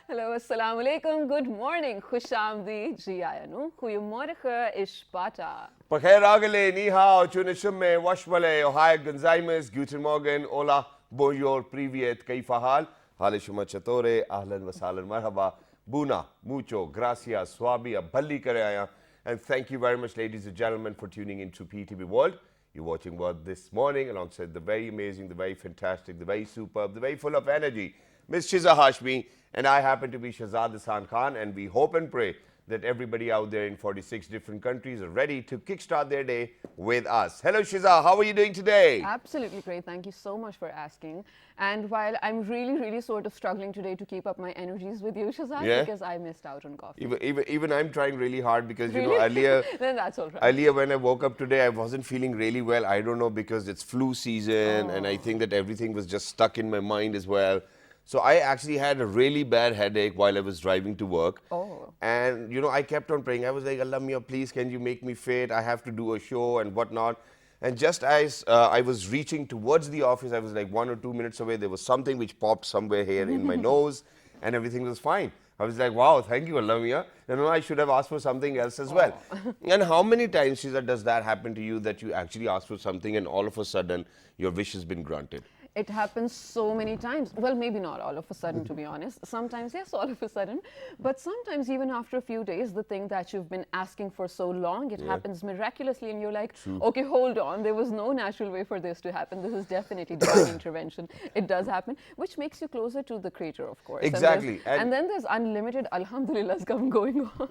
Hallo, assalamu alaikum, good morning, Khushamdi, Jiayanu, Goedemorgen, Ishbata. Pakhair agale, ni hao, chunishumme, washmale, ohio, gonzaimes, guten morgen, hola, bonjour, privyet, kaifa hal, halishuma chatore, ahlan wasalan, marhaba, buna, mucho, gracias, swabia, balli kare aaya. And thank you very much, ladies and gentlemen, for tuning into PTV World. You're watching World this morning alongside the very amazing, the very fantastic, the very superb, the very full of energy, Miss Shiza Hashmi, and I happen to be Shahzad Hassan Khan, and we hope and pray that everybody out there in 46 different countries are ready to kickstart their day with us. Hello Shiza, how are you doing today? Absolutely great. Thank you so much for asking. And while I'm really sort of struggling today to keep up my energies with you, Shazad, Yeah? because I missed out on coffee. Even I'm trying really hard because, you know, Really? earlier, Then that's all right. earlier when I woke up today, I wasn't feeling really well. I don't know, because it's flu season and I think that everything was just stuck in my mind as well. So I actually had a really bad headache while I was driving to work. Oh. And, you know, I kept on praying. I was like, Allah Mia, please, can you make me fit? I have to do a show and whatnot. And just as I was reaching towards the office, I was like 1 or 2 minutes away. There was something which popped somewhere here in my nose, and everything was fine. I was like, wow, thank you, Allah Mia. You know, I should have asked for something else as well. And how many times, Shiza, does that happen to you, that you actually ask for something and all of a sudden your wish has been granted? It happens so many times. Well, maybe not all of a sudden, to be honest. Sometimes, yes, all of a sudden. But sometimes, even after a few days, the thing that you've been asking for so long, it happens miraculously, and you're like, okay, hold on. There was no natural way for this to happen. This is definitely divine intervention. It does happen, which makes you closer to the creator, of course. Exactly. And then there's unlimited alhamdulillahs going on.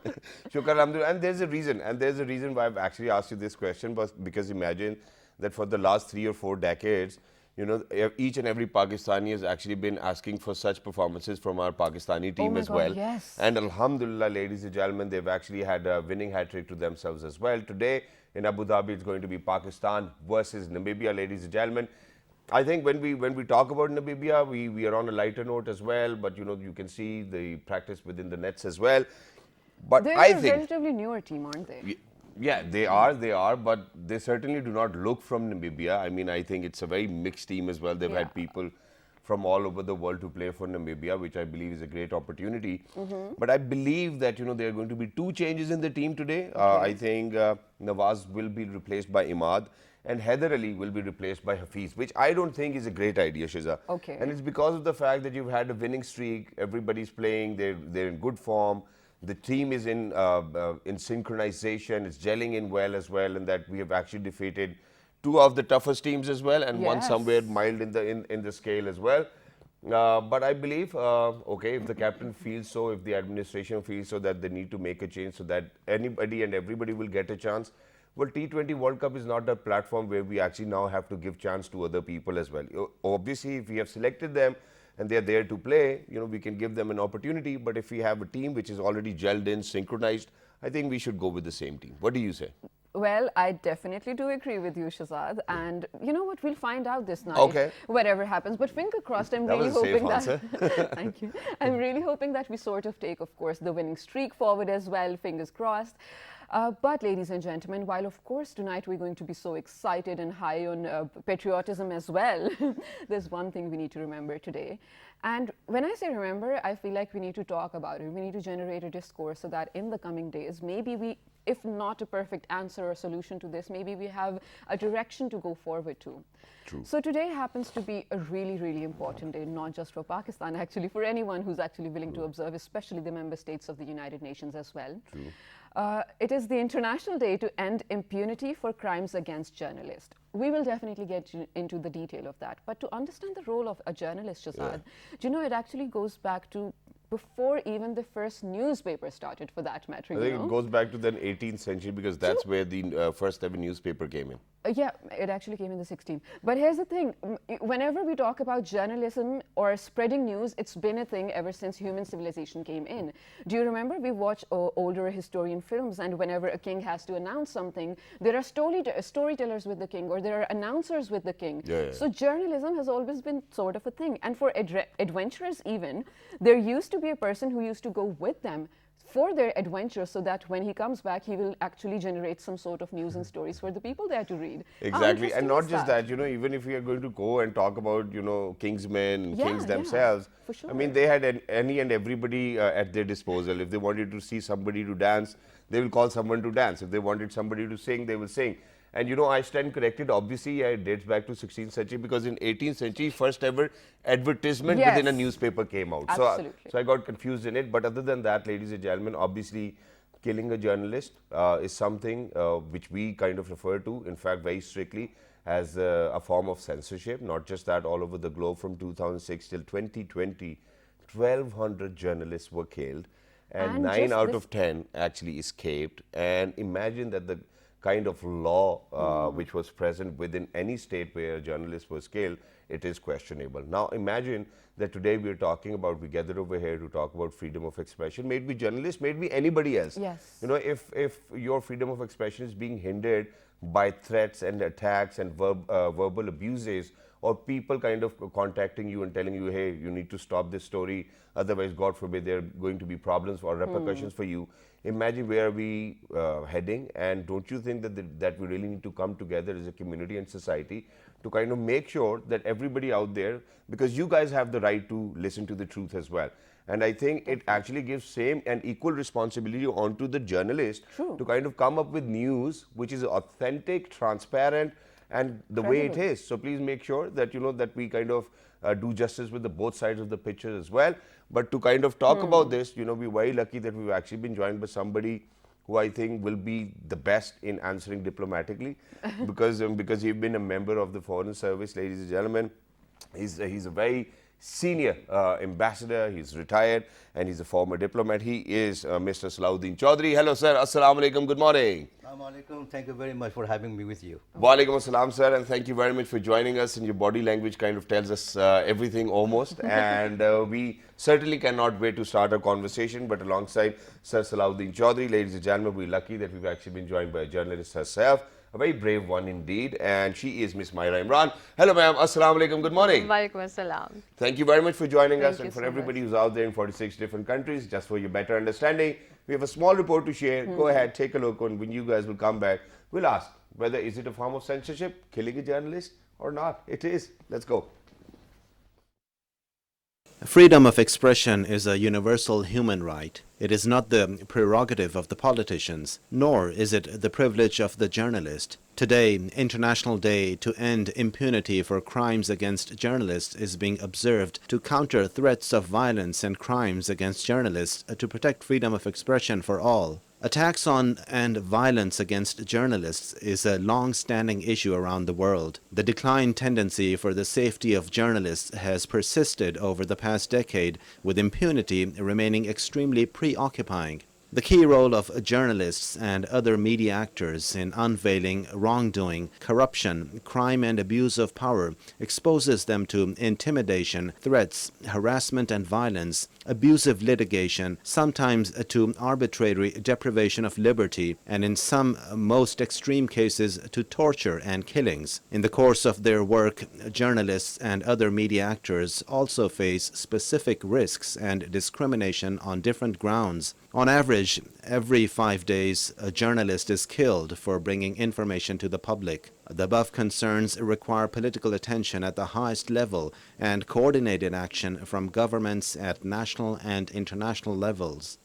Shukar alhamdulillah. And there's a reason why I've actually asked you this question, because imagine that for the last 3 or 4 decades, you know, each and every Pakistani has actually been asking for such performances from our Pakistani team as well. Yes. And alhamdulillah, ladies and gentlemen, they've actually had a winning hat-trick to themselves as well. Today in Abu Dhabi, it's going to be Pakistan versus Namibia, ladies and gentlemen. I think when we talk about Namibia, we are on a lighter note as well, but you know, you can see the practice within the nets as well. But They're I a think relatively newer team, aren't they? yeah, they are, but they certainly do not look from Namibia. I mean, I think it's a very mixed team as well. They've had people from all over the world to play for Namibia, which I believe is a great opportunity. But I believe that, you know, there are going to be 2 changes in the team today. I think Nawaz will be replaced by Imad, and Haider Ali will be replaced by Hafiz, which I don't think is a great idea, Shiza. Okay. And it's because of the fact that you've had a winning streak, everybody's playing, they're in good form. The team is in synchronization, it's gelling in well as well, and that we have actually defeated 2 of the toughest teams as well, and one somewhere mild in the scale as well. But I believe, okay, if the captain feels so, if the administration feels so that they need to make a change so that anybody and everybody will get a chance. Well, T20 World Cup is not a platform where we actually now have to give chance to other people as well. Obviously, if we have selected them, and they're there to play, you know, we can give them an opportunity. But if we have a team which is already gelled in, synchronized, I think we should go with the same team. What do you say? Well, I definitely do agree with you, Shazad. And you know what? We'll find out this night. Okay. Whatever happens. But finger crossed, I'm That really was a safe hoping answer. that. Thank you. I'm really hoping that we sort of take, of course, the winning streak forward as well. Fingers crossed. But ladies and gentlemen, while of course tonight we're going to be so excited and high on patriotism as well, there's one thing we need to remember today. And when I say remember, I feel like we need to talk about it. We need to generate a discourse so that in the coming days, maybe we, if not a perfect answer or solution to this, maybe we have a direction to go forward to. True. So today happens to be a really important day, not just for Pakistan, actually, for anyone who's actually willing to observe, especially the member states of the United Nations as well. True. It is the International Day to End Impunity for Crimes Against Journalists. We will definitely get into the detail of that. But to understand the role of a journalist, Shazad, do you know, it actually goes back to before even the first newspaper started, for that matter. I think it goes back to the 18th century, because that's where the first ever newspaper came in. Yeah, it actually came in the 16th. But here's the thing, whenever we talk about journalism or spreading news, it's been a thing ever since human civilization came in. Do you remember we watch older historian films, and whenever a king has to announce something, there are storytellers with the king, or there are announcers with the king. So journalism has always been sort of a thing. And for adventurers even, there used to be a person who used to go with them for their adventure, so that when he comes back, he will actually generate some sort of news and stories for the people there to read. How Exactly, and interesting not is just that? that, even if we are going to go and talk about, Kingsmen and Yeah, Kings yeah, themselves, for I mean, sure. they had any and everybody at their disposal. If they wanted to see somebody to dance, they will call someone to dance. If they wanted somebody to sing, they will sing. And I stand corrected. Obviously, it dates back to 16th century because in 18th century, first ever advertisement within a Yes, newspaper came out. absolutely. So I got confused in it. But other than that, ladies and gentlemen, obviously, killing a journalist is something which we kind of refer to, in fact, very strictly as a form of censorship. Not just that, all over the globe from 2006 till 2020, 1,200 journalists were killed, and And 9 just out this, of 10 actually escaped. And imagine that the kind of law which was present within any state where a journalist was killed, it is questionable. Now imagine that today we are talking about, we gathered over here to talk about freedom of expression, may it be journalists, may it be anybody else. yes. If your freedom of expression is being hindered by threats and attacks and verbal abuses, or people kind of contacting you and telling you, hey, you need to stop this story, otherwise, God forbid, there are going to be problems or repercussions for you. Imagine where are we heading, and don't you think that we really need to come together as a community and society to kind of make sure that everybody out there, because you guys have the right to listen to the truth as well. And I think it actually gives same and equal responsibility onto the journalist True. to kind of come up with news which is authentic, transparent, and the way it Credible. is. So please make sure that that we kind of do justice with the both sides of the picture as well. But to kind of talk about this, we're very lucky that we've actually been joined by somebody who I think will be the best in answering diplomatically, because he's been a member of the Foreign Service, ladies and gentlemen. He's a very senior ambassador. He's retired and he's a former diplomat. He is Mr. Salahuddin Chaudhary. Hello, sir. Assalamu alaikum. Good morning. Assalamu alaikum. Thank you very much for having me with you. Walaikum assalam, sir, and thank you very much for joining us. And your body language kind of tells us everything almost. And we certainly cannot wait to start our conversation. But alongside Sir Salahuddin Chaudhary, ladies and gentlemen, we're lucky that we've actually been joined by a journalist herself. A very brave one indeed, and she is Miss Myra Imran. Hello, ma'am. Assalamu alaikum. Good morning. Walaikum assalam. Thank you very much for joining us, Thank you and for so everybody much. who's out there in 46 different countries, just for your better understanding, we have a small report to share. Go ahead, take a look, and when you guys will come back, we'll ask whether is it a form of censorship, killing a journalist, or not. It is. Let's go. Freedom of expression is a universal human right. It is not the prerogative of the politicians, nor is it the privilege of the journalist. Today, International Day to End Impunity for Crimes Against Journalists is being observed to counter threats of violence and crimes against journalists, to protect freedom of expression for all. Attacks on and violence against journalists is a long-standing issue around the world. The decline tendency for the safety of journalists has persisted over the past decade, with impunity remaining extremely preoccupying. The key role of journalists and other media actors in unveiling wrongdoing, corruption, crime and abuse of power exposes them to intimidation, threats, harassment and violence, abusive litigation, sometimes to arbitrary deprivation of liberty, and in some most extreme cases to torture and killings. In the course of their work, journalists and other media actors also face specific risks and discrimination on different grounds. On average, every 5 days, a journalist is killed for bringing information to the public. The above concerns require political attention at the highest level and coordinated action from governments at national and international levels.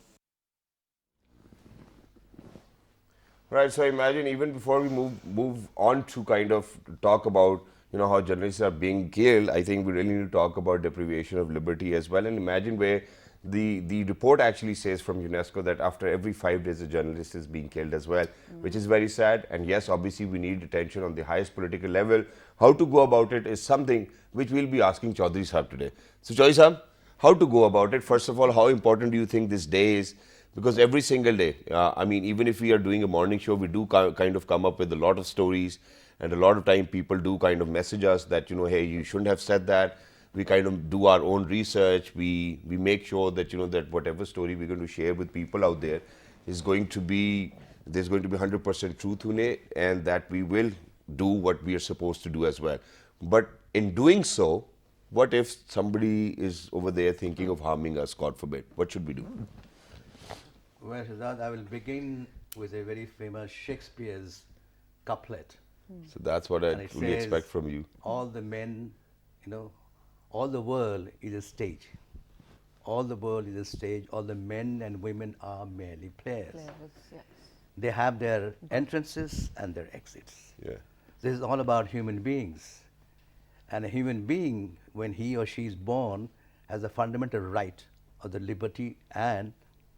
Right, so imagine even before we move on to kind of talk about how journalists are being killed, I think we really need to talk about deprivation of liberty as well. And imagine where the report actually says from UNESCO that after every 5 days a journalist is being killed as well, which is very sad. And yes, obviously we need attention on the highest political level. How to go about it is something which we'll be asking Chaudhary Sahab today. So Chaudhary Sahab, how to go about it? First of all, how important do you think this day is? Because every single day, I mean, even if we are doing a morning show, we do kind of come up with a lot of stories, and a lot of time people do kind of message us that, hey, you shouldn't have said that. We kind of do our own research. We make sure that, that whatever story we're going to share with people out there is going to be, there's going to be 100% truth in it, and that we will do what we are supposed to do as well. But in doing so, what if somebody is over there thinking of harming us, God forbid? What should we do? Well, Siddharth, I will begin with a very famous Shakespeare's couplet. So that's what I And it truly expect says, from you. all the men, all the world is a stage. All the world is a stage. All the men and women are merely players. Players, yes. They have their entrances and their exits. Yeah. This is all about human beings. And a human being, when he or she is born, has a fundamental right of the liberty and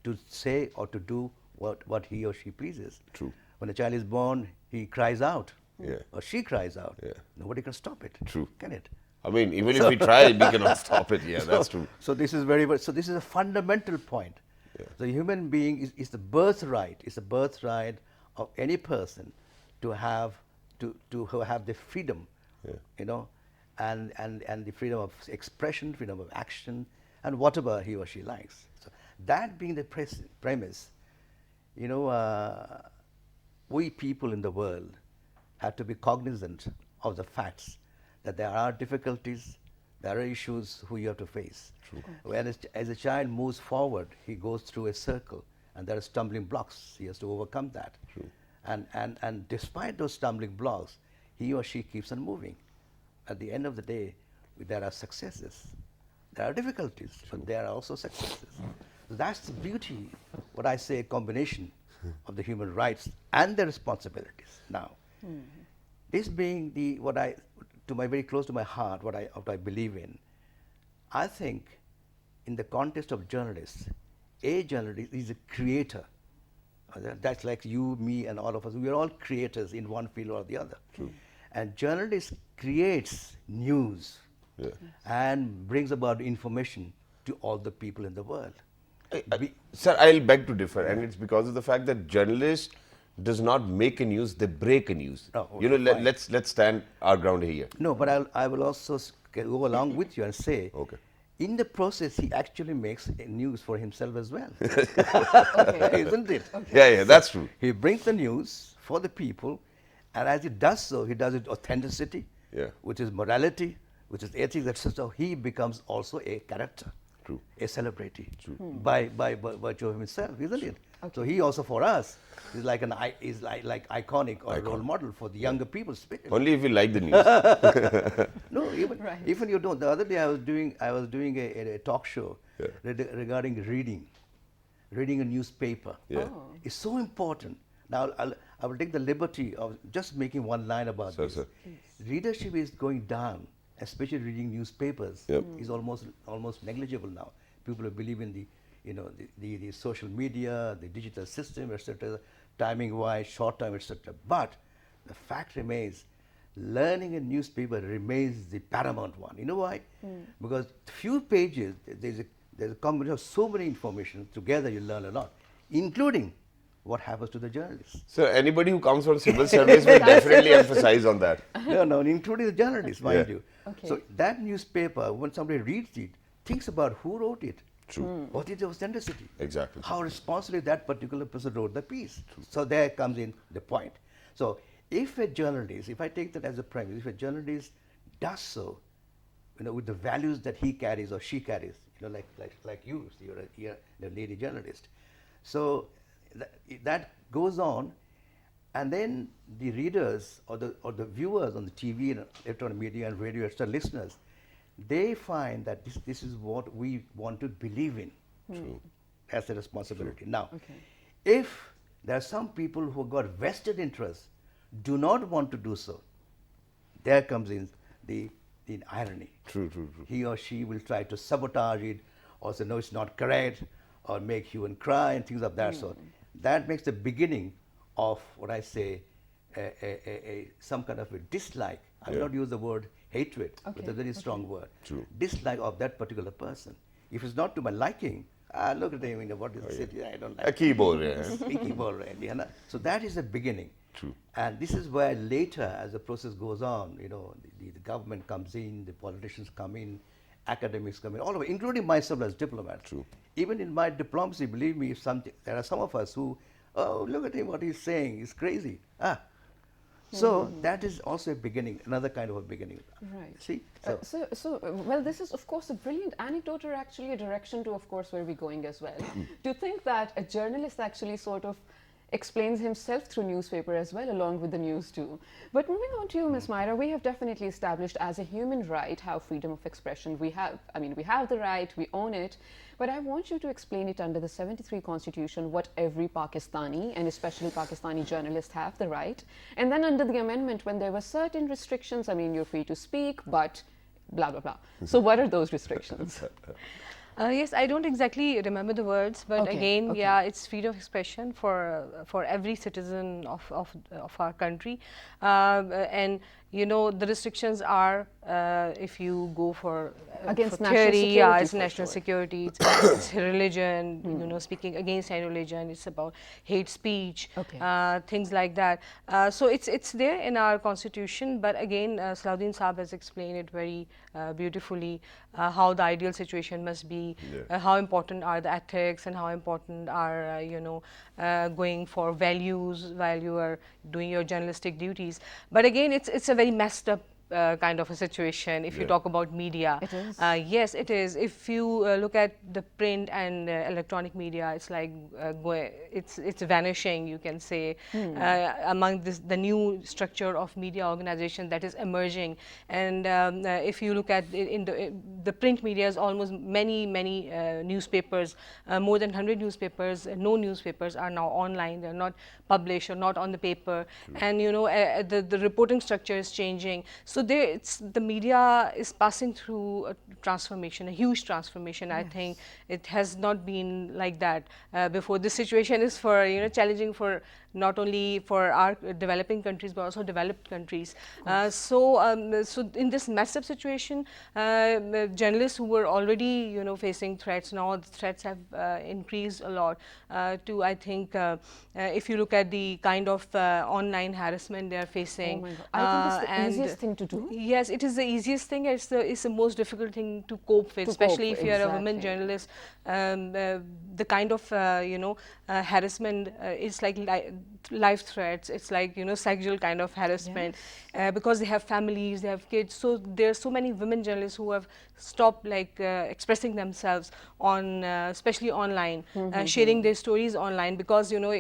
to say or to do what he or she pleases. True. When a child is born, he cries out. Yeah. Or she cries out. Yeah. Nobody can stop it. True. Can it? I mean, even if we try, we cannot stop it. Yeah, that's true. So this is so this is a fundamental point. Yeah. The human being is the birthright. It's the birthright of any person to have the freedom, Yeah. and the freedom of expression, freedom of action, and whatever he or she likes. So that being the premise, we people in the world have to be cognizant of the facts that there are difficulties, there are issues who you have to face. True. When as a child moves forward, he goes through a circle, and there are stumbling blocks. He has to overcome that. True. And despite those stumbling blocks, he or she keeps on moving. At the end of the day, there are successes. There are difficulties, but there are also successes. So that's the beauty, what I say, a combination of the human rights and the responsibilities. Now, this being very close to my heart, what I believe in, I think in the context of journalists, a journalist is a creator. That's like you, me, and all of us. We are all creators in one field or the other. True. And journalist creates news Yeah. and brings about information to all the people in the world. Sir, I'll beg to differ, and it's because of the fact that journalists does not make a news; they break a news. Oh, okay, fine. Let's stand our ground here. No, but I will also go along with you and say, Okay. in the process, he actually makes a news for himself as well. Okay. Isn't it? Yeah, that's true. He brings the news for the people, and as he does so, he does it authenticity, Yeah. which is morality, which is ethics, etc. So he becomes also a character, True. a celebrity, by virtue of himself, isn't it? Okay. So he also for us is like like iconic or a role model for the younger people, especially. Only if you like the news. No, Right. even you don't. The other day I was doing a talk show Yeah. regarding reading a newspaper. Yeah. Oh. It's so important. Now I will take the liberty of just making one line about Sir, this. sir. Readership is going down, especially reading newspapers. Yep. Is almost negligible now. People believe in the social media, the digital system, etc. Timing wise, short time, etc. But the fact remains, learning a newspaper remains the paramount one. You know why? Because few pages, there's a combination of so many information. Together you learn a lot, including what happens to the journalists. So anybody who comes from civil service will definitely emphasize on that. No, including the journalists, mind Yeah. you. Okay. So that newspaper, when somebody reads it, thinks about who wrote it. True. What is the authenticity? Exactly. How responsibly that particular person wrote the piece. So there comes in the point. So if a journalist, if I take that as a premise, if a journalist does so, with the values that he carries or she carries, like you, you're a lady journalist. So that goes on, and then the readers or the viewers on the TV and electronic media and radio, etc., listeners, they find that this is what we want to believe in. True. That's the responsibility. Now, Okay. if there are some people who got vested interests, do not want to do so, there comes in the irony. True. He or she will try to sabotage it, or say, no, it's not correct, or make you and cry, and things of that sort. That makes the beginning of what I say, some kind of a dislike. I will Yeah. not use the word hatred, but Okay, a very strong word. True. Dislike of that particular person. If it's not to my liking, look at him, what is the city? I don't like A keyboard. Yeah. speaking already. So that is the beginning. True. And this is where later, as the process goes on, the government comes in, the politicians come in, academics come in, all of it, including myself as diplomat. True. Even in my diplomacy, believe me, there are some of us who, oh, look at him, what he's saying, he's crazy. So that is also a beginning, another kind of a beginning. Right. See? Well, this is of course a brilliant anecdote, or actually a direction to, of course, where we're going as well. Do you think that a journalist actually sort of explains himself through newspaper as well, along with the news too? But moving on to you, Ms. Myra, we have definitely established as a human right how freedom of expression we have. I mean, we have the right, we own it, but I want you to explain it under the 73 Constitution, what every Pakistani and especially Pakistani journalists have the right. And then under the amendment, when there were certain restrictions, I mean, you're free to speak, but blah, blah, blah. So what are those restrictions? Yes, I don't exactly remember the words, but again, yeah, it's freedom of expression for every citizen of our country, and you know the restrictions are if you go for against for national theory, security, yeah, it's for national sure. security, it's religion, you know, speaking against any religion, it's about hate speech, things like that. So it's there in our constitution, but again, Salahuddin Saab has explained it very beautifully, how the ideal situation must be, how important are the ethics, and how important are you know, going for values while you are doing your journalistic duties. But again, it's a very messed up kind of a situation if you talk about media. It is. Yes, it is. If you look at the print and electronic media, it's like it's vanishing, you can say, among the new structure of media organization that is emerging. And if you look at in the print media is almost many newspapers, more than 100 newspapers, no newspapers are now online. They're not published or not on the paper, and you know the reporting structure is changing. So the media is passing through a transformation, a huge transformation. I think it has not been like that before. This situation is for, you know, challenging for not only for our developing countries but also developed countries. So in this massive situation, journalists who were already, you know, facing threats, now the threats have increased a lot. To I think if you look at the kind of online harassment they are facing. Oh my God. I think it's the easiest thing to do. Yes, it is the easiest thing. It's the most difficult thing to cope with, especially if you are a woman exactly. journalist. The kind of you know, harassment is like life threats. It's like, you know, sexual kind of harassment, because they have families, they have kids. So there are so many women journalists who have stopped like expressing themselves on, especially online, sharing their stories online, because you know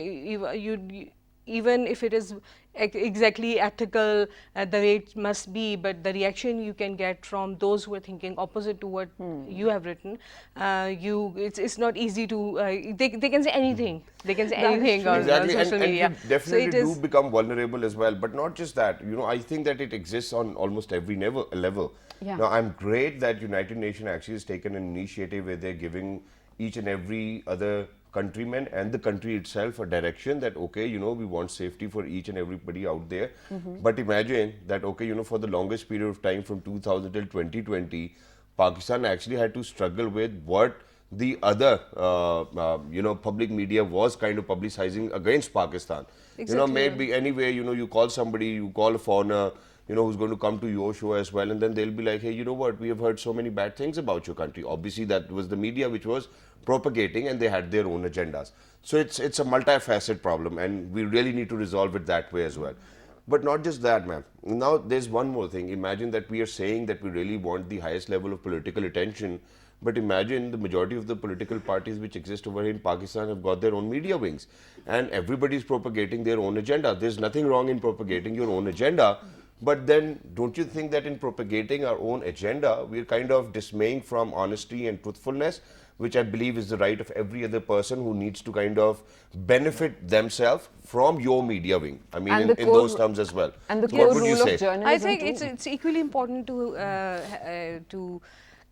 even if it is exactly ethical, the way it must be, but the reaction you can get from those who are thinking opposite to what you have written, it's not easy to, they can say anything. They can say anything on social media. And you definitely So do become vulnerable as well. But not just that, you know, I think that it exists on almost every level. Yeah. Now, I'm great that United Nations actually has taken an initiative where they're giving each and every other countrymen and the country itself a direction that, okay, you know, we want safety for each and everybody out there. But imagine that, okay, you know, for the longest period of time from 2000 till 2020, Pakistan actually had to struggle with what the other, you know, public media was kind of publicizing against Pakistan. You know, maybe anyway, you know, you call somebody, you call a foreigner, you know, who's going to come to your show as well, and then they'll be like, hey, you know what, we have heard so many bad things about your country. Obviously, that was the media which was propagating, and they had their own agendas. So it's a multifaceted problem, and we really need to resolve it that way as well. But not just that, ma'am. Now, there's one more thing. Imagine that we are saying that we really want the highest level of political attention, but imagine the majority of the political parties which exist over here in Pakistan have got their own media wings, and everybody is propagating their own agenda. There's nothing wrong in propagating your own agenda, but then don't you think that in propagating our own agenda, we're kind of dismaying from honesty and truthfulness, which I believe is the right of every other person who needs to kind of benefit themselves from your media wing. I mean, And in those terms as well. And the So what core would you rule say? of journalism I think too. it's equally important to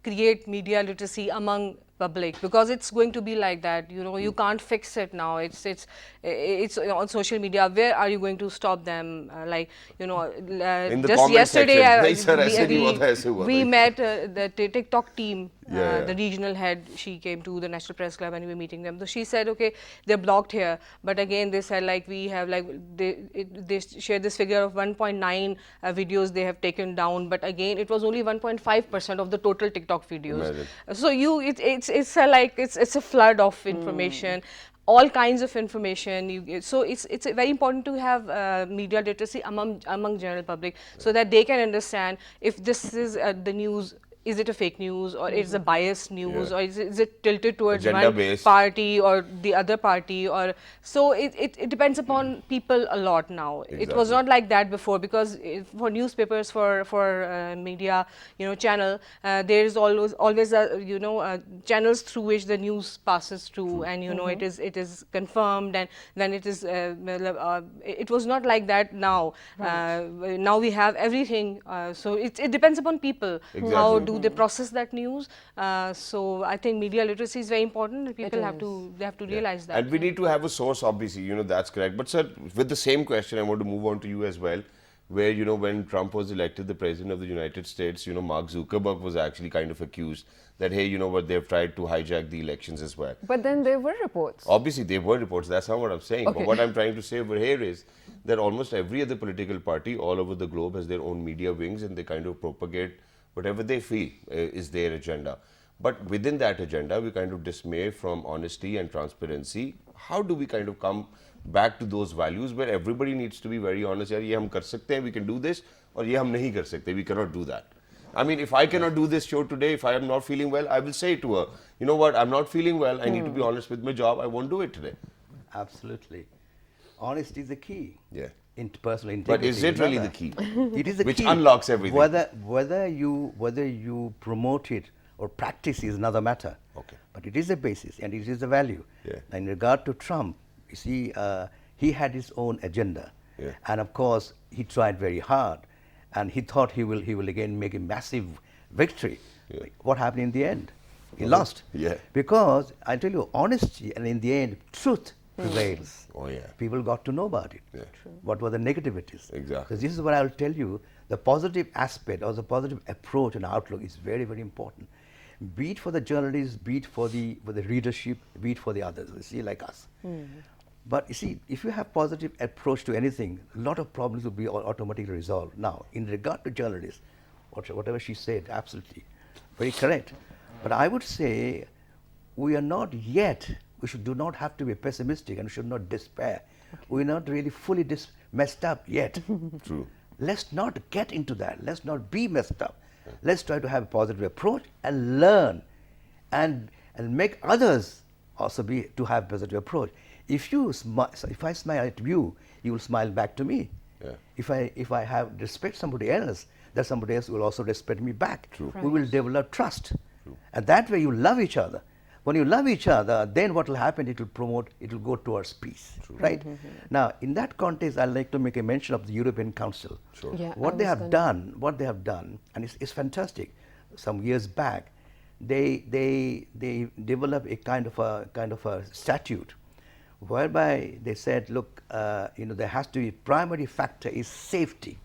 create media literacy among public, because it's going to be like that. You know, you can't fix it now. It's on social media. Where are you going to stop them? Like, you know, In the just comment yesterday section. we met the TikTok team, Yeah. the regional head. She came to the National Press Club and we were meeting them. So she said, okay, they're blocked here, but again they said like we have like they shared this figure of 1.9 videos they have taken down, but again it was only 1.5% of the total TikTok videos. Imagine. So it's a flood of information. all kinds of information. So it's very important to have media literacy among general public, so that they can understand if this is the news. Is it a fake news, or is it a biased news, Yeah. or is it tilted towards Agenda one based. party or the other party? Or so it depends upon people a lot now. It was Exactly. not like that before, because for newspapers, for media, channel, there is always channels through which the news passes through, and it is confirmed, and then it is it was not like that now. Now we have everything, so it depends upon people. Exactly. How do they process that news? So I think media literacy is very important. People have to realize that. And we need to have a source, obviously, that's correct. But sir, with the same question, I want to move on to you as well, where, when Trump was elected the president of the United States, Mark Zuckerberg was actually kind of accused that, hey, they've tried to hijack the elections as well. But then there were reports. Obviously, there were reports. That's not what I'm saying. Okay. But what I'm trying to say over here is that almost every other political party all over the globe has their own media wings, and they kind of propagate whatever they feel is their agenda. But within that agenda, we kind of dismay from honesty and transparency. How do we kind of come back to those values where everybody needs to be very honest? Yaar, ye hum kar sakte hain, we can do this, or ye hum nahi kar sakte, we cannot do that. I mean, if I cannot do this show today, if I am not feeling well, I will say to her, you know what, I'm not feeling well, I need to be honest with my job, I won't do it today. Absolutely. Honesty is the key. Yeah. Interpersonal integrity. But is it really another. the key? It is the Which key. unlocks everything. Whether you promote it or practice is another matter. Okay. But it is a basis and it is a value. Yeah. Now, in regard to Trump, you see, he had his own agenda, Yeah. and of course he tried very hard, and he thought he will again make a massive victory. Yeah. What happened in the end? He lost. Yeah. Because I tell you, honesty and in the end, truth prevails. Oh, yeah. People got to know about it. Yeah. What were the negativities? Exactly. So this is what I will tell you. The positive aspect or the positive approach and outlook is very, very important. Be it for the journalists, be it for the readership, be it for the others, you see, like us. But you see, if you have positive approach to anything, a lot of problems will be automatically resolved. Now, in regard to journalists, whatever she said, absolutely, very correct. But I would say we are not yet, do not have to be pessimistic and should not despair. We're not really fully messed up yet. True. Let's not get into that. Let's not be messed up. Let's try to have a positive approach and learn and make others also to have positive approach. If I smile at you, you will smile back to me. Yeah. If I have respect somebody else, that somebody else will also respect me back. True. We will develop trust. And that way you love each other. When you love each other, then what will happen, it will go towards peace, right? Now, in that context, I'd like to make a mention of the European Council. Sure. Yeah, What they have done, and it's fantastic. Some years back, they developed a kind of a statute, whereby they said, look, there has to be primary factor is safety.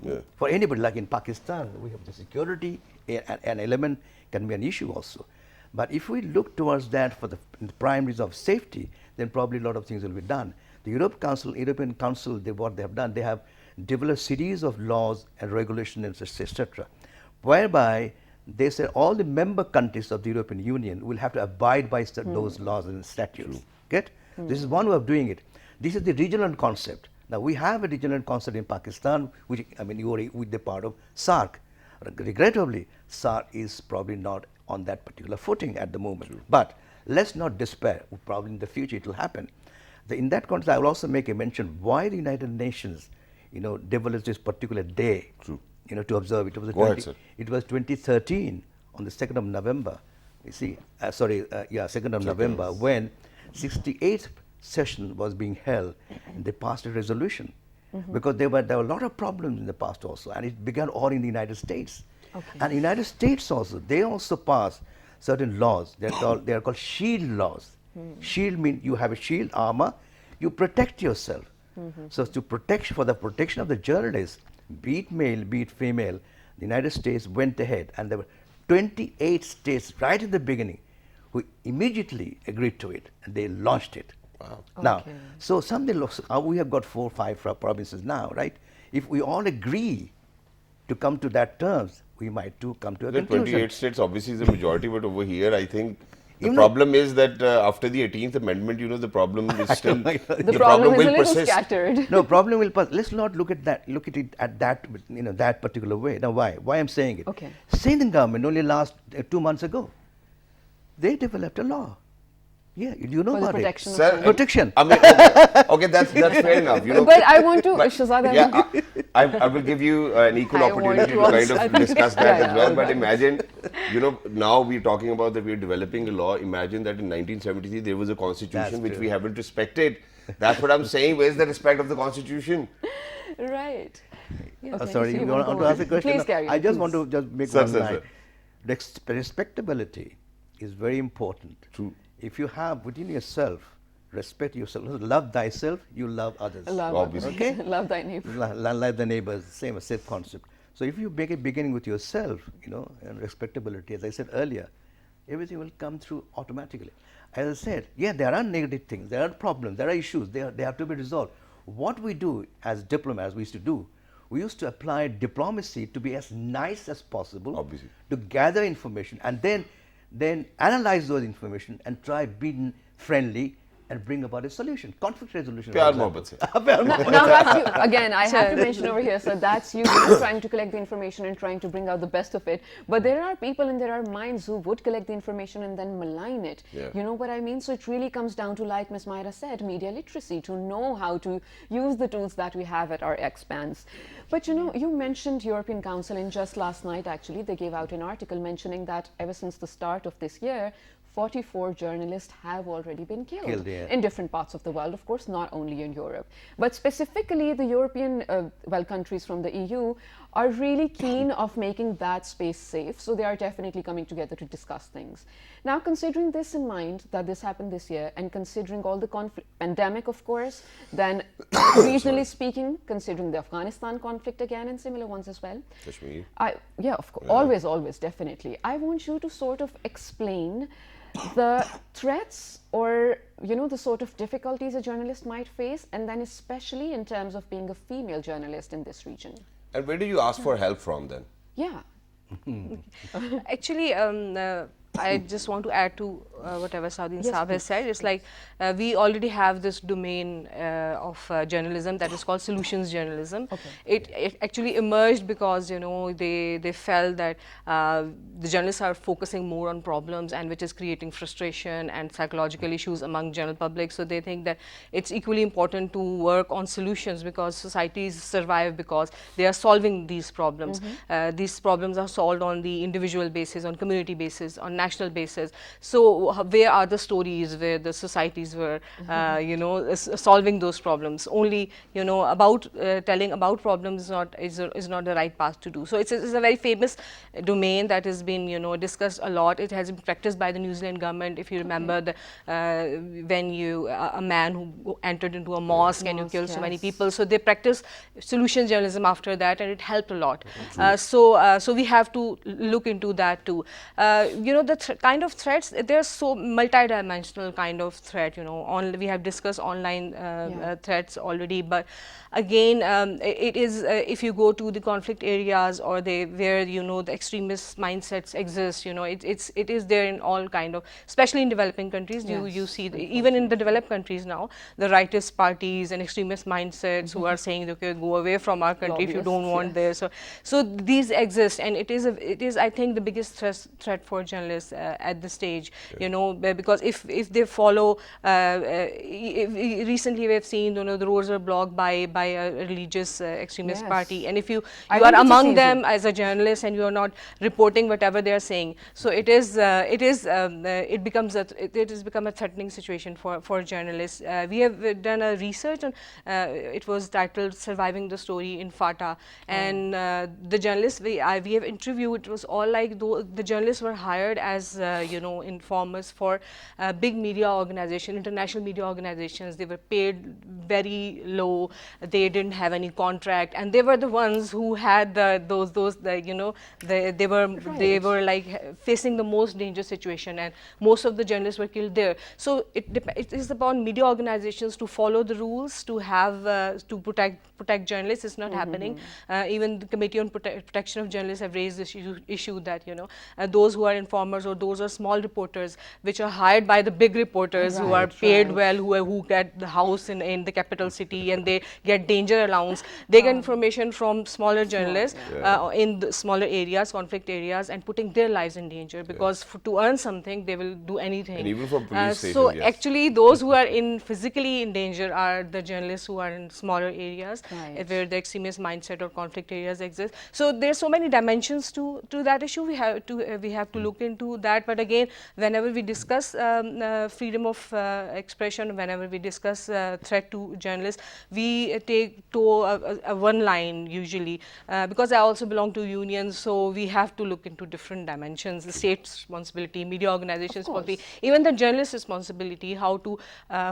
Yeah. For anybody, like in Pakistan, we have the security, an element can be an issue also. But if we look towards that for the primaries of safety, then probably a lot of things will be done. The European Council, what they have done, they have developed a series of laws and regulations, etc., whereby they say all the member countries of the European Union will have to abide by those laws and statutes. Get? This is one way of doing it. This is the regional concept. Now, we have a regional concept in Pakistan, which, I mean, you are with the part of SAARC. Regrettably, SAARC is probably not on that particular footing at the moment. But let's not despair. Probably in the future it will happen. In that context, I will also make a mention why the United Nations, developed this particular day, to observe it. It was 2013 on the 2nd of November. You see, 2nd of November, when 68th session was being held, and they passed a resolution. Because there were a lot of problems in the past also, and it began all in the United States. Okay. And the United States also, they also passed certain laws. They are called shield laws. Shield means you have a shield armor, you protect yourself. So for the protection of the journalists, be it male, be it female, the United States went ahead, and there were 28 states right in the beginning who immediately agreed to it, and they launched it. Wow. Now, so we have got 4 or 5 provinces now, right? If we all agree to come to that terms, we might come to a The conclusion. 28 states obviously is the majority, but over here, I think The problem is that after the 18th Amendment, the problem is still The problem is a will little persist. scattered. No, problem will pass. Let's not look at that. Look at it at that, that particular way. Now, why? Why I'm saying it? Okay. Sindh government only last 2 months ago, they developed a law. Yeah, you know For the about protection it. of Sir, children. Protection. I mean, okay, that's fair enough. But I want to, But, Shahzad, yeah, I will give you an equal I want opportunity to to kind also- I of think discuss it's- that yeah, as well. all But right. imagine, now we're talking about that we're developing a law. Imagine that in 1973 there was a constitution That's which true. we haven't respected. That's what I'm saying. Where's the respect of the constitution? Right. Okay, Sorry, so you wanna want go to on. ask a question? Please No, carry on. I just please. want to just make Sir, one sir, line. sir. Respectability is very important. True. If you have within yourself, respect yourself, love thyself, you love others. Love, Obviously. Okay? Love thy neighbor. Like the neighbors, same concept. So if you make a beginning with yourself, and respectability, as I said earlier, everything will come through automatically. As I said, yeah, there are negative things, there are problems, there are issues, they have to be resolved. What we do as diplomats, we used to apply diplomacy to be as nice as possible, Obviously. to gather information and then analyze those information and try being friendly and bring about a solution, conflict resolution. for Pyar example. mohabbat se. Now that's you. Again, I have to mention over here, so that's you trying to collect the information and trying to bring out the best of it. But there are people and there are minds who would collect the information and then malign it. Yeah. You know what I mean? So it really comes down to, like Ms. Myra said, media literacy, to know how to use the tools that we have at our expanse. But you mentioned European Council, and just last night actually they gave out an article mentioning that ever since the start of this year, 44 journalists have already been killed yeah. in different parts of the world, of course, not only in Europe. But specifically, the European countries from the EU are really keen of making that space safe. So they are definitely coming together to discuss things. Now, considering this in mind, that this happened this year, and considering all the pandemic, of course, then regionally speaking, considering the Afghanistan conflict again and similar ones as well. Kashmir. Yeah, of course, always, definitely. I want you to sort of explain the threats or the sort of difficulties a journalist might face, and then especially in terms of being a female journalist in this region. And where do you ask for help from then? Yeah. Actually, I just want to add to whatever Saudin Yes, Saab has said. It's like we already have this domain of journalism that is called solutions journalism. Okay. It actually emerged because they felt that the journalists are focusing more on problems, and which is creating frustration and psychological issues among general public. So they think that it's equally important to work on solutions, because societies survive because they are solving these problems. These problems are solved on the individual basis, on community basis, on national basis. So where are the stories where the societies were solving those problems? Only about telling about problems is not the right path to do. So it's a very famous domain that has been discussed a lot. It has been practiced by the New Zealand government. If you remember when a man who entered into a mosque and you killed so many yes. people. So they practiced solution journalism after that, and it helped a lot. So we have to look into that too. The kind of threats, they're so multi-dimensional kind of threat. We have discussed online threats already, but again, it is if you go to the conflict areas or where the extremist mindsets exist, it is there in all kind of, especially in developing countries. You see even in the developed countries now, the rightist parties and extremist mindsets who are saying, okay, go away from our country if you don't want this. So these exist, and it is I think the biggest threat for journalists at this stage. Because if they follow, recently we have seen the roads are blocked by a religious extremist party, and if you are among them as a journalist and you are not reporting whatever they are saying, so it has become a threatening situation for journalists. We have done a research on it was titled "Surviving the Story in Fata," and the journalists we have interviewed, it was all like the journalists were hired as informers for big media organizations, international media organizations. They were paid very low. They didn't have any contract, and they were the ones who had they were like facing the most dangerous situation, and most of the journalists were killed there. So it is upon media organizations to follow the rules, to have to protect journalists. It's not happening. Even the Committee on Protection of Journalists have raised this issue that those who are informers newcomers, or those are small reporters which are hired by the big reporters who are paid well, who get the house in the capital city, and they get danger allowance. They get information from smaller journalists in the smaller areas, conflict areas, and putting their lives in danger, because to earn something they will do anything. And even for police stations, so yes. actually those who are physically in danger are the journalists who are in smaller areas where the extremist mindset or conflict areas exist. So there's so many dimensions to that issue. We have to look into that. But again, whenever we discuss freedom of expression, whenever we discuss threat to journalists, we take to a one line usually, because I also belong to unions, so we have to look into different dimensions: the state's responsibility, media organizations' responsibility, even the journalist's responsibility, how to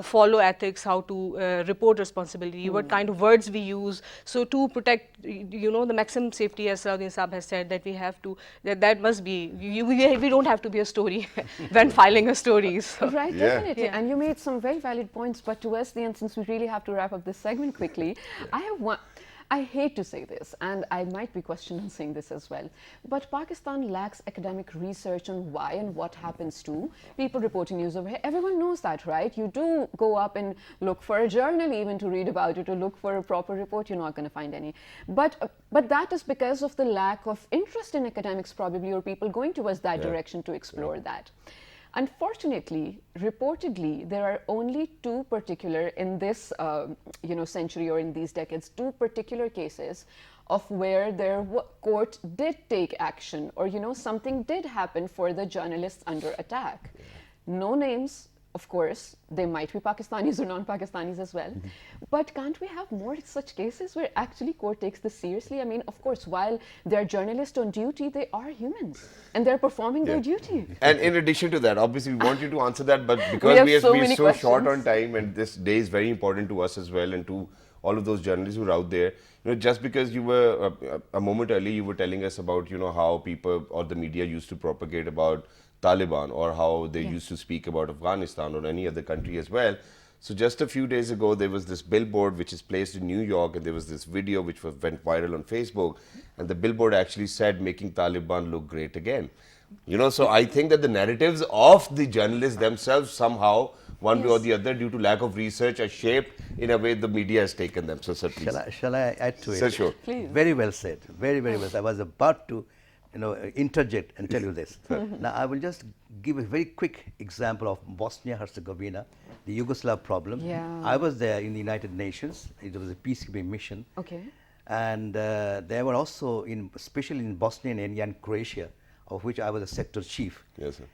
follow ethics, how to report responsibility, what kind of words we use, so to protect, the maximum safety, as Salahuddin Saab has said, that we have to, that must be, we don't have to be a story when filing a story. So. Right, definitely. And you made some very valid points, but towards the end, since we really have to wrap up this segment quickly, I have one. I hate to say this, and I might be questioned on saying this as well, but Pakistan lacks academic research on why and what happens to people reporting news over here. Everyone knows that, right? You do go up and look for a journal even to read about it, or look for a proper report, you're not going to find any. But that is because of the lack of interest in academics probably, or people going towards that direction to explore that. Unfortunately, reportedly, there are only two particular, in this century or in these decades, two particular cases of where their court did take action, or something did happen for the journalists under attack. No names, of course. They might be Pakistanis or non-Pakistanis as well. But can't we have more such cases where actually court takes this seriously? I mean, of course, while they're journalists on duty, they are humans and they're performing their duty. And in addition to that, obviously we want you to answer that, but because we are so short on time, and this day is very important to us as well, and to all of those journalists who are out there, just because you were a moment early, you were telling us about how people or the media used to propagate about Taliban, or how they used to speak about Afghanistan or any other country as well. So just a few days ago, there was this billboard which is placed in New York, and there was this video which went viral on Facebook, and the billboard actually said, "Making Taliban look great again." So I think that the narratives of the journalists themselves somehow, one way or the other, due to lack of research, are shaped in a way the media has taken them. So, sir, please. Shall I add to it? Sir, sure. Please. Very well said. Very, very well said. I was about to interject and tell you this. Now, I will just give a very quick example of Bosnia-Herzegovina, the Yugoslav problem. I was there in the United Nations. It was a peacekeeping mission. Okay. And there were also, especially in Bosnia and Croatia, of which I was a sector chief. Yes, sir.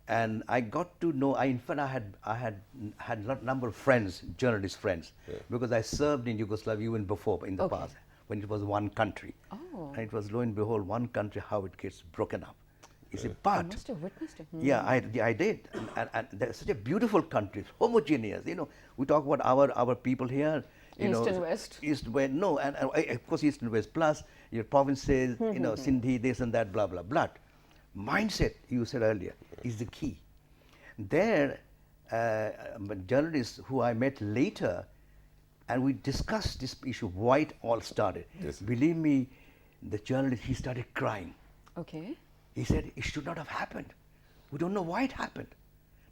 And I got to know, in fact, I had a number of friends, journalist friends, because I served in Yugoslavia even before, in the past, when it was one country. And it was, lo and behold, one country, how it gets broken up. You see, but You must have witnessed it. yeah, I did. And they're such a beautiful country, homogeneous. We talk about our people here. East and West. East, West, no, and of course East and West, plus your provinces, Sindhi, this and that, blah, blah, blah. Mindset, you said earlier, is the key. There, journalists who I met later, and we discussed this issue, why it all started. Yes. Believe me, the journalist, he started crying. Okay. He said, it should not have happened. We don't know why it happened.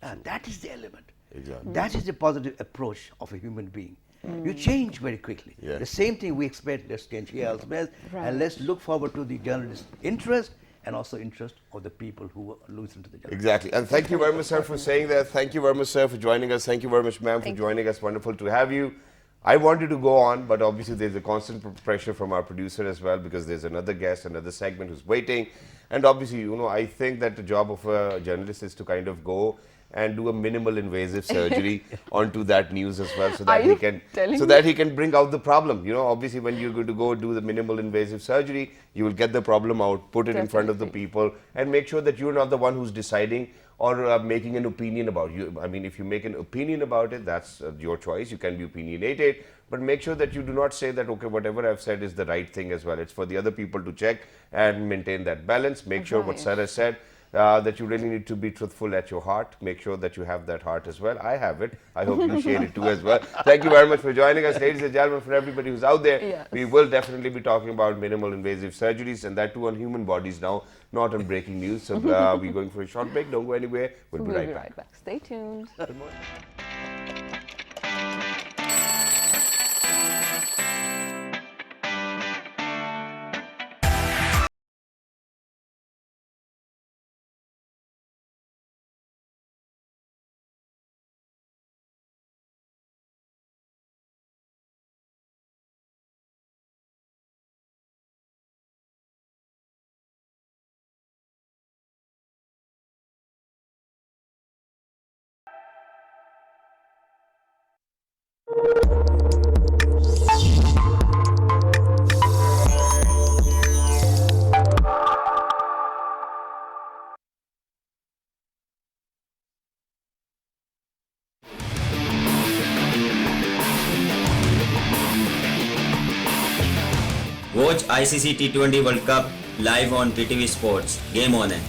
Now, that is the element. Exactly. That is the positive approach of a human being. You change very quickly. Yeah. The same thing we expect, let's change here elsewhere, and let's look forward to the journalist's interest and also interest of the people who listen to the journalist. Exactly. And thank you very much, sir, for saying that. Thank you very much, sir, for joining us. Thank you very much, ma'am, for joining us. Wonderful to have you. I wanted to go on, but obviously there's a constant pressure from our producer as well, because there's another guest, another segment who's waiting. And obviously, I think that the job of a journalist is to kind of go and do a minimal invasive surgery onto that news as well, so that he can bring out the problem. Obviously when you're going to go do the minimal invasive surgery, you will get the problem out, put it in front of the people, and make sure that you're not the one who's deciding or making an opinion about you. I mean, if you make an opinion about it, that's your choice. You can be opinionated, but make sure that you do not say that, okay, whatever I've said is the right thing as well. It's for the other people to check and maintain that balance. Make sure what Sarah said, that you really need to be truthful at your heart. Make sure that you have that heart as well. I have it. I hope you share it too as well. Thank you very much for joining us, ladies and gentlemen. For everybody who's out there, Yes. we will definitely be talking about minimal invasive surgeries, and that too on human bodies now, not on breaking news. So we're going for a short break. Don't go anywhere. We'll be right back. Stay tuned. Watch ICC T20 World Cup live on PTV Sports. Game on है.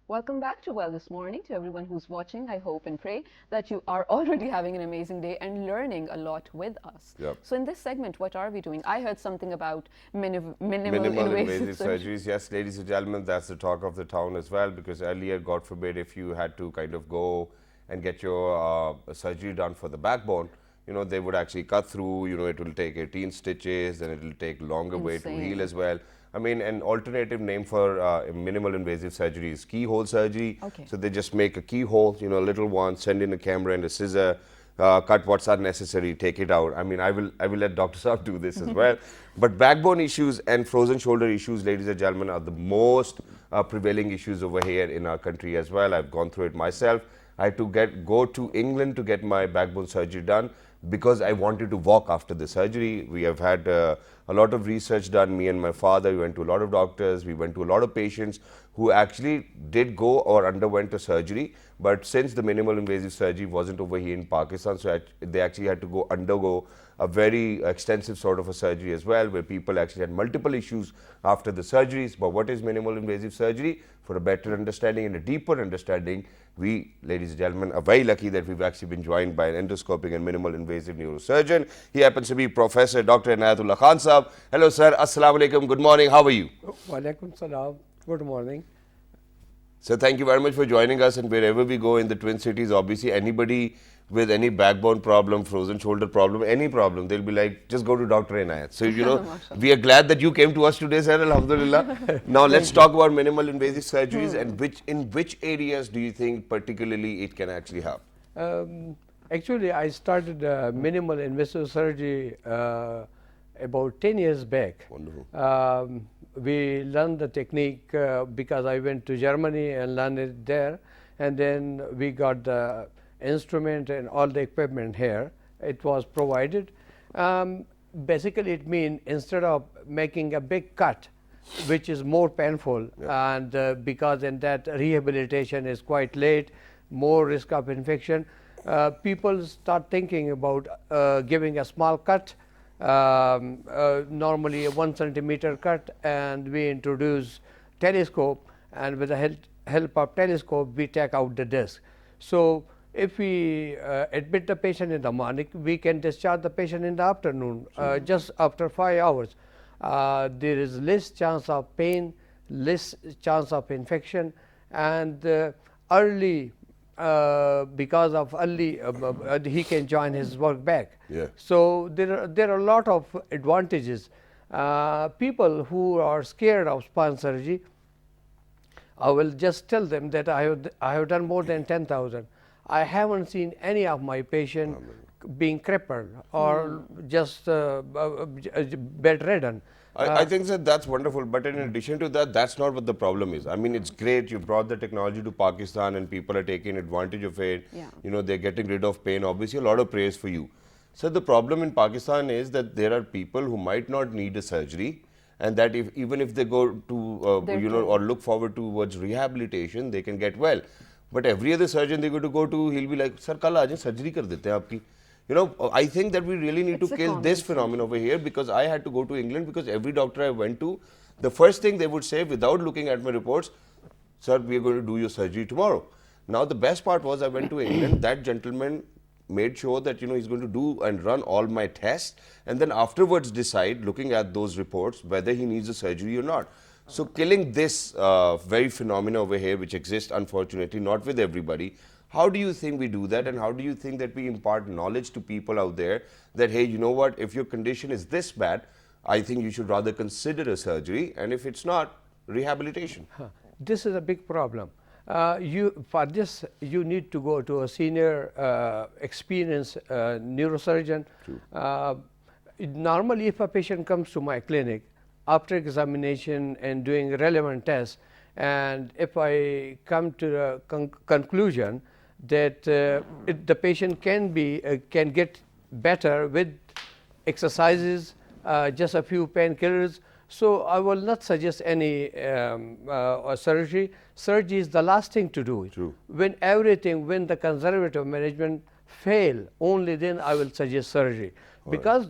Welcome back to Well This Morning. To everyone who's watching, I hope and pray that you are already having an amazing day and learning a lot with us. Yep. So in this segment, what are we doing? I heard something about minimal Invasive surgeries. Yes, ladies and gentlemen, that's the talk of the town as well, because earlier, God forbid, if you had to kind of go and get your surgery done for the backbone, you know, they would actually cut through, you know, it will take 18 stitches and it will take longer way to Insane. heal as well. I mean, an alternative name for minimal invasive surgery is keyhole surgery. Okay. So they just make a keyhole, you know, a little one, send in a camera and a scissor, cut what's unnecessary, take it out. I mean, I will let Dr. Saab do this as well. But backbone issues and frozen shoulder issues, ladies and gentlemen, are the most prevailing issues over here in our country as well. I've gone through it myself. I had to go to England to get my backbone surgery done because I wanted to walk after the surgery. We have had a lot of research done, me and my father. We went to a lot of doctors, we went to a lot of patients who actually did go or underwent a surgery, but since the minimal invasive surgery wasn't over here in Pakistan, so they actually had to undergo a very extensive sort of a surgery as well, where people actually had multiple issues after the surgeries. But what is minimal invasive surgery? For a better understanding and a deeper understanding, we, ladies and gentlemen, are very lucky that we've actually been joined by an endoscopic and minimal invasive neurosurgeon. He happens to be Professor Dr. Inayatullah Khan Saab. Hello, sir. Assalamu alaikum. Good morning. How are you? Walaikum salam. Good morning. So thank you very much for joining us. And wherever we go in the Twin Cities, obviously anybody with any backbone problem, frozen shoulder problem, any problem, they'll be like, just go to Dr. Inayat. So, you know, we are glad that you came to us today, sir. Alhamdulillah. Now, let's talk about minimal invasive surgeries and in which areas do you think particularly it can actually help? Actually, I started minimal invasive surgery about 10 years back. Wonderful. We learned the technique because I went to Germany and learned it there. And then we got the instrument and all the equipment here. It was provided. Basically, it means instead of making a big cut, which is more painful, and because in that rehabilitation is quite late, more risk of infection, people start thinking about giving a small cut, normally a 1 centimeter cut, and we introduce telescope, and with the help of telescope we take out the disc. So if we admit the patient in the morning, we can discharge the patient in the afternoon, just after 5 hours. There is less chance of pain, less chance of infection, and early, because of early, he can join his work back. Yeah. So there are a lot of advantages. People who are scared of spine surgery, I will just tell them that I have done more than 10,000. I haven't seen any of my patient being crippled or just bedridden. I think that that's wonderful, but in addition to that, that's not what the problem is. I mean, it's great you brought the technology to Pakistan and people are taking advantage of it. Yeah. You know, they're getting rid of pain. Obviously, a lot of praise for you. So the problem in Pakistan is that there are people who might not need a surgery, and that even if they go to you know, or look forward towards rehabilitation, they can get well. But every other surgeon they go to, he'll be like, "Sir, kal aaje surgery kar dete hain aapki." You know, I think that we really need to kill this phenomenon over here, because I had to go to England because every doctor I went to, the first thing they would say without looking at my reports, "Sir, we are going to do your surgery tomorrow." Now the best part was I went to England, that gentleman made sure that, you know, he's going to do and run all my tests, and then afterwards decide, looking at those reports, whether he needs a surgery or not. So killing this very phenomena over here, which exists unfortunately not with everybody, how do you think we do that, and how do you think that we impart knowledge to people out there that, hey, you know what, if your condition is this bad, I think you should rather consider a surgery, and if it's not, rehabilitation? This is a big problem. For this, you need to go to a senior experienced neurosurgeon. Normally, if a patient comes to my clinic, after examination and doing relevant tests, and if I come to the conclusion that the patient can get better with exercises, just a few painkillers, so I will not suggest any surgery. Surgery is the last thing to do. True. When the conservative management fail, only then I will suggest surgery. Because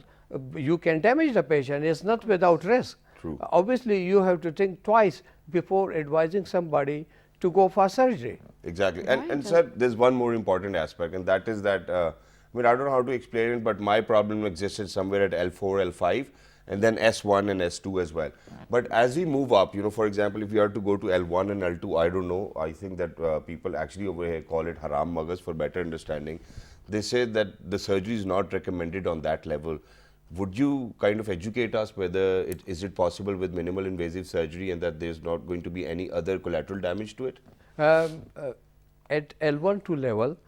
you can damage the patient, it's not without risk. True. Obviously, you have to think twice before advising somebody to go for surgery. Exactly. And sir, there's one more important aspect, and that is that, I mean, I don't know how to explain it, but my problem existed somewhere at L4, L5, and then S1 and S2 as well. But as we move up, you know, for example, if you are to go to L1 and L2, I don't know, I think that people actually over here call it haram magas for better understanding. They say that the surgery is not recommended on that level. Would you kind of educate us whether is it possible with minimal invasive surgery, and that there's not going to be any other collateral damage to it? At L1, 2 level,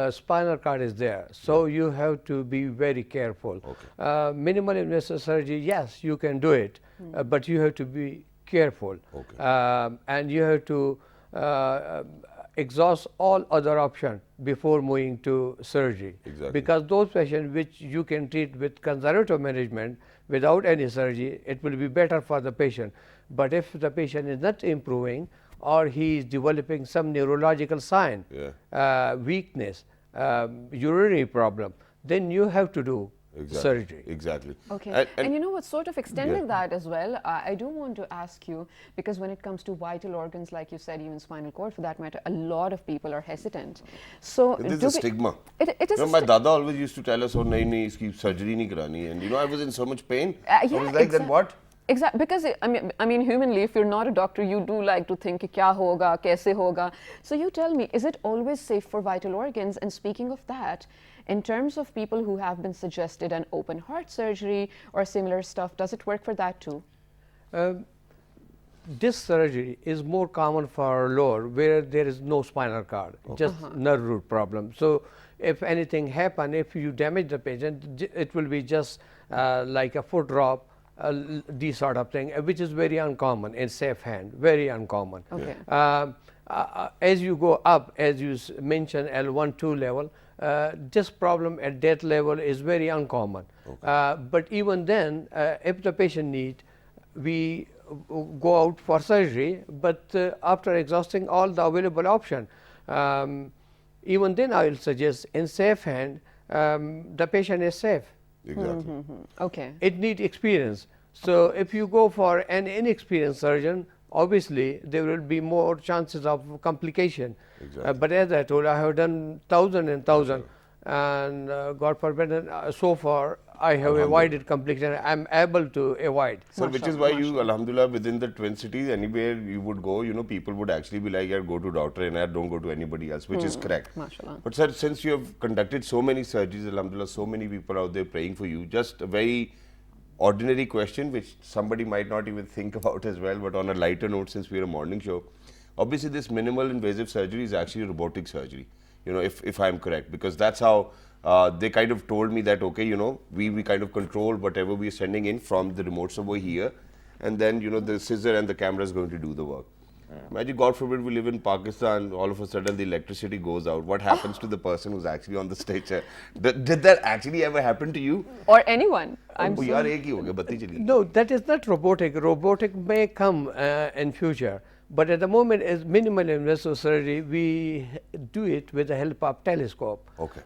spinal cord is there, so you have to be very careful. Okay. Minimal invasive surgery, yes, you can do it, but you have to be careful. Okay. And you have to exhaust all other options before moving to surgery. Exactly. Because those patients which you can treat with conservative management without any surgery, it will be better for the patient. But if the patient is not improving, or he is developing some neurological sign, weakness, urinary problem, then you have to do surgery. Exactly. Okay. And you know what, sort of extending that as well, I do want to ask you, because when it comes to vital organs, like you said, even spinal cord for that matter, a lot of people are hesitant. So This is a stigma. It is. You know, my dada always used to tell us, "Oh, nahi, nahi, iski surgery nahi karani." And you know, I was in so much pain. I was like, then what? Exactly, because I mean, humanly, if you're not a doctor, you do like to think, kya hoga, kaise hoga. So you tell me, is it always safe for vital organs? And speaking of that, in terms of people who have been suggested an open heart surgery or similar stuff, does it work for that too? This surgery is more common for lower, where there is no spinal cord, just nerve root problem. So if anything happen, if you damage the patient, it will be just like a foot drop, these sort of thing, which is very uncommon in safe hand, very uncommon. Okay. As you go up, as you mentioned, L1, 2 level, this problem at that level is very uncommon. But even then, if the patient needs, we go out for surgery, but after exhausting all the available options, even then I will suggest in safe hand, the patient is safe. Exactly. Okay. It needs experience. So if you go for an inexperienced surgeon, obviously there will be more chances of complication. Exactly. But as I told, I have done thousand and thousand, and God forbid, so far I have avoided complication. I am able to avoid. So which is why you, alhamdulillah, within the Twin Cities, anywhere you would go, you know, people would actually be like, yeah, go to doctor and don't go to anybody else, which is correct. Mashallah. But sir, since you have conducted so many surgeries, alhamdulillah, so many people out there praying for you, just a very ordinary question, which somebody might not even think about as well, but on a lighter note, since we're a morning show, obviously this minimal invasive surgery is actually robotic surgery, you know, if I'm correct, because that's how they kind of told me that, okay, you know, we kind of control whatever we're sending in from the remotes over here, and then, you know, the scissor and the camera is going to do the work. Imagine, God forbid, we live in Pakistan, all of a sudden the electricity goes out. What happens to the person who's actually on the stage? Did that actually ever happen to you? Or anyone. I'm Oh, so yaar, ek hi ho gaya, batti chali gayi. No, that is not robotic. Robotic may come in future, but at the moment, as minimal invasive surgery, we do it with the help of telescope. Okay.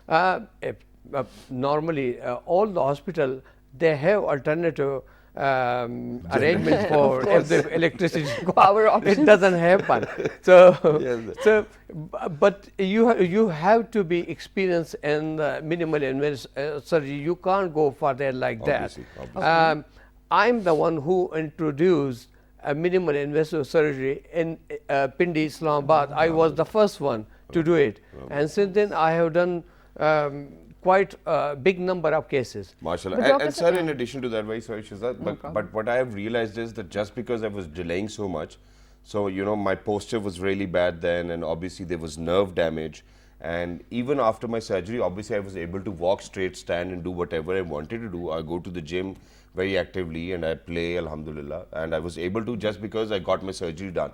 Normally, all the hospital, they have alternative arrangements for if the electricity goes. Power options. It doesn't happen. So, Yes. but you have to be experienced in the minimal invasive surgery. You can't go further like Obviously, that. I'm the one who introduced a minimal invasive surgery in Pindi, Islamabad. I was the first one to do it, and since then I have done quite a big number of cases. MashaAllah. But And Dr. sir, in addition to that, very sorry, Shazad, but what I have realized is that just because I was delaying so much, so, you know, my posture was really bad then, and obviously there was nerve damage. And even after my surgery, obviously I was able to walk straight, stand and do whatever I wanted to do. I go to the gym very actively and I play, alhamdulillah. And I was able to just because I got my surgery done.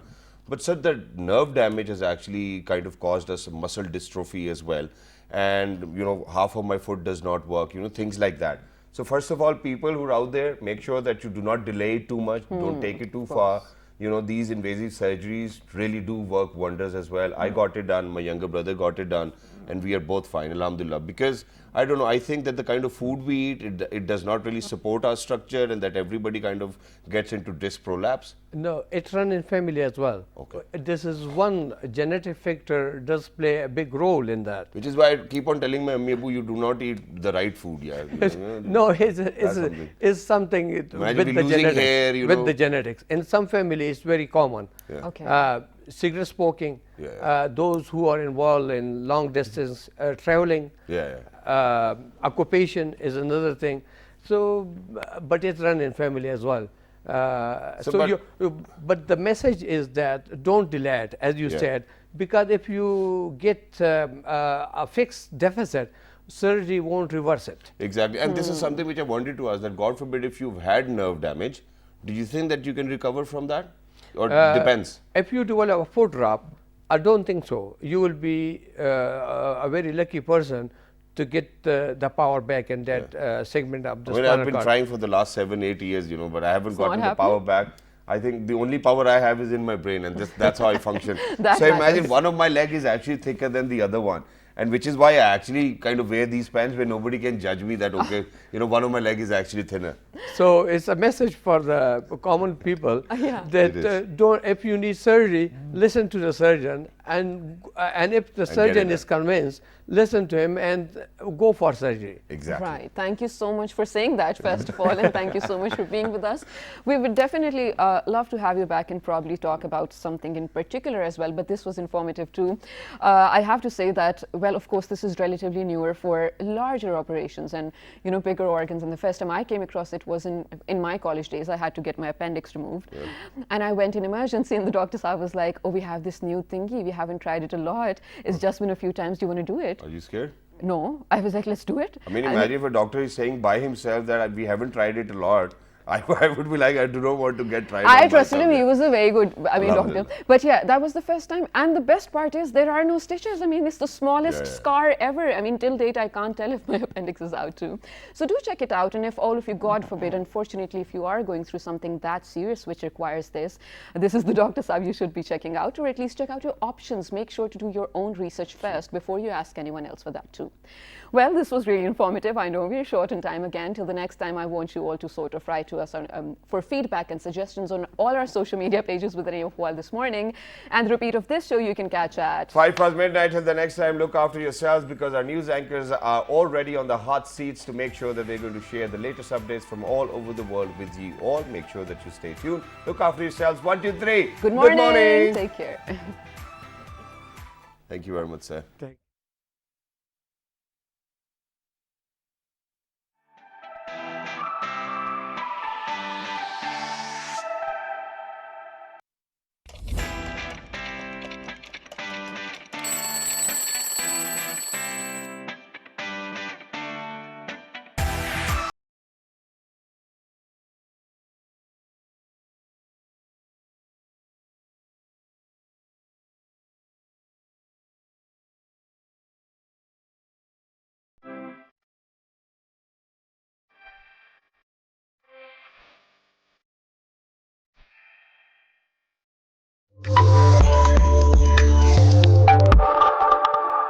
But sir, the nerve damage has actually kind of caused us muscle dystrophy as well. And, you know, half of my foot does not work, you know, things like that. So first of all, people who are out there, make sure that you do not delay it too much, don't take it too far. You know, these invasive surgeries really do work wonders as well. I got it done, my younger brother got it done, and we are both fine, alhamdulillah. Because, I don't know, I think that the kind of food we eat, it does not really support our structure, and that everybody kind of gets into disc prolapse. No, it runs in family as well. Okay. This is one genetic factor does play a big role in that. Which is why I keep on telling my Ammi Abu, you do not eat the right food, yeah. No, it's something with Imagine the losing genetics. hair, you with know. the genetics. In some families, it's very common. Yeah. Okay. Cigarette smoking, Yeah. those who are involved in long distance traveling, occupation is another thing. So, but it's run in family as well. But the message is that don't delay it, as you said, because if you get a fixed deficit, surgery won't reverse it. Exactly. And this is something which I wanted to ask, that God forbid if you've had nerve damage, do you think that you can recover from that? Or depends? If you develop a foot drop, I don't think so. You will be a very lucky person to get the power back in that segment of the spinal I've been cord. trying for the last 7-8 years, you know, but I haven't It's not gotten the power happening? back. I think the only power I have is in my brain, and that's how I function. That So imagine matters. one of my leg is actually thicker than the other one. And which is why I actually kind of wear these pants where nobody can judge me that, okay, you know, one of my leg is actually thinner. So it's a message for the common people Yeah. that It is. don't. If you need surgery, listen to the surgeon, and if the get surgeon it is done. convinced, listen to him and go for surgery. Exactly. Right. Thank you so much for saying that, first of all, and thank you so much for being with us. We would definitely love to have you back and probably talk about something in particular as well, but this was informative too. I have to say that, well, of course, this is relatively newer for larger operations and, you know, bigger organs. And the first time I came across it was in my college days. I had to get my appendix removed. And I went in emergency, and the doctor said, was like, oh, we have this new thingy. We haven't tried it a lot. It's just been a few times. Do you want to do it? Are you scared? No. I was like, let's do it. I mean, And imagine if a doctor is saying by himself that we haven't tried it a lot. I would be like, I do not want to get tried. I on trusted him. myself. He was a very good, I mean, doctor. Alhamdulillah. But yeah, that was the first time. And the best part is there are no stitches. I mean, it's the smallest scar ever. I mean, till date, I can't tell if my appendix is out too. So do check it out. And if all of you, God forbid, unfortunately, if you are going through something that serious which requires this is the Dr. Saab you should be checking out, or at least check out your options. Make sure to do your own research first before you ask anyone else for that too. Well, this was really informative. I know we're short on time again. Till the next time, I want you all to sort of write to us on, for feedback and suggestions on all our social media pages with the name of While This Morning. And the repeat of this show you can catch at 5 past midnight. Till the next time, look after yourselves, because our news anchors are already on the hot seats to make sure that they're going to share the latest updates from all over the world with you all. Make sure that you stay tuned. Look after yourselves. 1, 2, 3. Good morning. Good morning. Take care. Thank you very much, sir. Thank